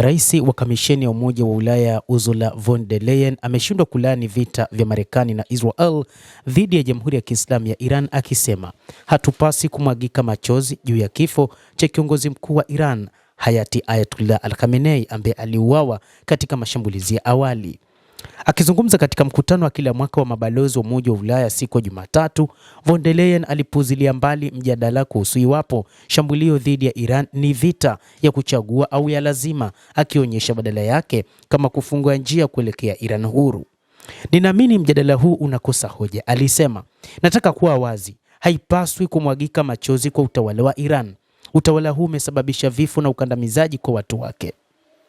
Rais wa Kamisheni ya Umoja wa Ulaya Ursula von der Leyen ameshindwa kulaani vita vya Marekani na Israel dhidi ya Jamhuri ya Kiislamu ya Iran, akisema hatupasi kumwagika machozi juu ya kifo cha kiongozi mkuu wa Iran hayati Ayatollah Al-Khamenei ambaye aliuawa katika mashambulizi ya awali. Akizungumza katika mkutano wa kila mwaka wa mabalozi wa Umoja wa Ulaya siku ya Jumatatu, von der Leyen alipuuzilia mbali mjadala kuhusu iwapo shambulio dhidi ya Iran ni vita ya kuchagua au ya lazima, akionyesha badala yake kama kufungua njia kuelekea Iran huru. Ninaamini mjadala huu unakosa hoja, alisema. Nataka kuwa wazi, haipaswi kumwagika machozi kwa utawala wa Iran. Utawala huu umesababisha vifo na ukandamizaji kwa watu wake.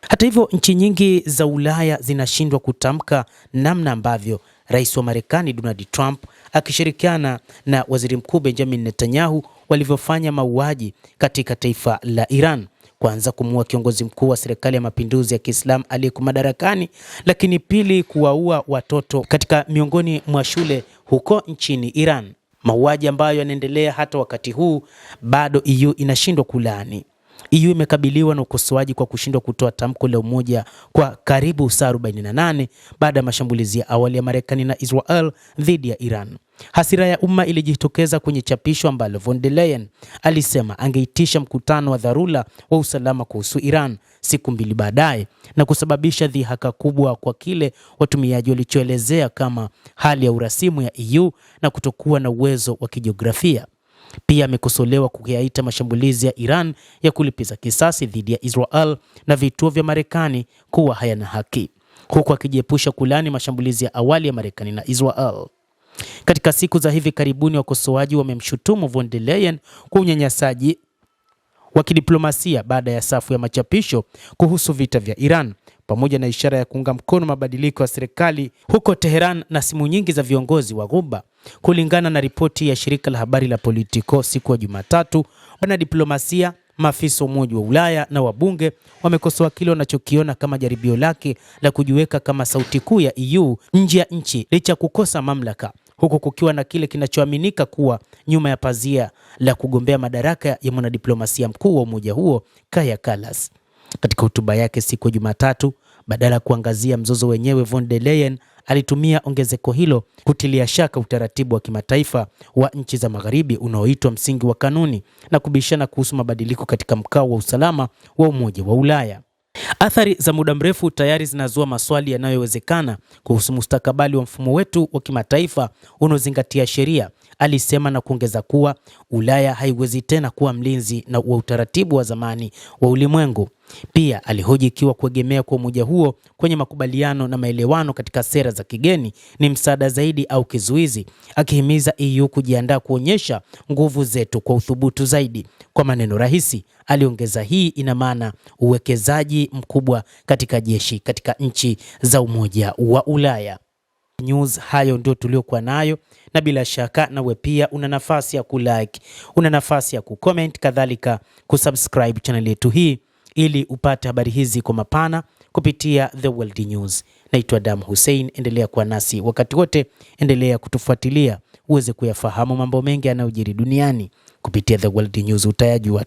Hata hivyo, nchi nyingi za Ulaya zinashindwa kutamka namna ambavyo Rais wa Marekani Donald Trump akishirikiana na Waziri Mkuu Benjamin Netanyahu walivyofanya mauaji katika taifa la Iran. Kwanza, kumuua kiongozi mkuu wa serikali ya mapinduzi ya Kiislamu aliyekuwa madarakani, lakini pili, kuwaua watoto katika miongoni mwa shule huko nchini Iran. Mauaji ambayo yanaendelea hata wakati huu, bado EU inashindwa kulaani. EU imekabiliwa na ukosoaji kwa kushindwa kutoa tamko la umoja kwa karibu saa 48 baada ya mashambulizi ya awali ya Marekani na Israel dhidi ya Iran. Hasira ya umma ilijitokeza kwenye chapisho ambalo von der Leyen alisema angeitisha mkutano wa dharura wa usalama kuhusu Iran siku 2 baadaye, na kusababisha dhihaka kubwa kwa kile watumiaji walichoelezea kama hali ya urasimu ya EU na kutokuwa na uwezo wa kijiografia. Pia amekosolewa kuyaita mashambulizi ya Iran ya kulipiza kisasi dhidi ya Israel na vituo vya Marekani kuwa hayana haki, huku akijiepusha kulani mashambulizi ya awali ya Marekani na Israel. Katika siku za hivi karibuni, wakosoaji wamemshutumu von der Leyen kwa unyanyasaji wa kidiplomasia baada ya safu ya machapisho kuhusu vita vya Iran, pamoja na ishara ya kuunga mkono mabadiliko ya serikali huko Tehran na simu nyingi za viongozi wa Ghuba. Kulingana na ripoti ya shirika la habari la Politico siku ya Jumatatu, wanadiplomasia, maafisa wa Umoja wa Ulaya na wabunge wamekosoa kile wanachokiona kama jaribio lake la kujiweka kama sauti kuu ya EU nje ya nchi licha kukosa mamlaka, huku kukiwa na kile kinachoaminika kuwa nyuma ya pazia la kugombea madaraka ya mwanadiplomasia mkuu wa umoja huo Kaja Kallas. Katika hotuba yake siku ya Jumatatu, badala ya kuangazia mzozo wenyewe, von der Leyen alitumia ongezeko hilo kutilia shaka utaratibu wa kimataifa wa nchi za Magharibi unaoitwa msingi wa kanuni na kubishana kuhusu mabadiliko katika mkao wa usalama wa Umoja wa Ulaya. Athari za muda mrefu tayari zinazua maswali yanayowezekana kuhusu mustakabali wa mfumo wetu wa kimataifa unaozingatia sheria, alisema, na kuongeza kuwa Ulaya haiwezi tena kuwa mlinzi na wa utaratibu wa zamani wa ulimwengu. Pia alihoji ikiwa kuegemea kwa umoja huo kwenye makubaliano na maelewano katika sera za kigeni ni msaada zaidi au kizuizi, akihimiza EU kujiandaa kuonyesha nguvu zetu kwa uthubutu zaidi. Kwa maneno rahisi, aliongeza, hii ina maana uwekezaji mkubwa katika jeshi katika nchi za Umoja wa Ulaya. News hayo ndio tuliokuwa nayo, na bila shaka nawe pia una nafasi ya kulike, una nafasi ya kucomment, kadhalika kusubscribe channel yetu hii ili upate habari hizi kwa mapana kupitia The World News. Naitwa Adam Hussein, endelea kuwa nasi wakati wote, endelea kutufuatilia uweze kuyafahamu mambo mengi yanayojiri duniani kupitia The World News, utayajua.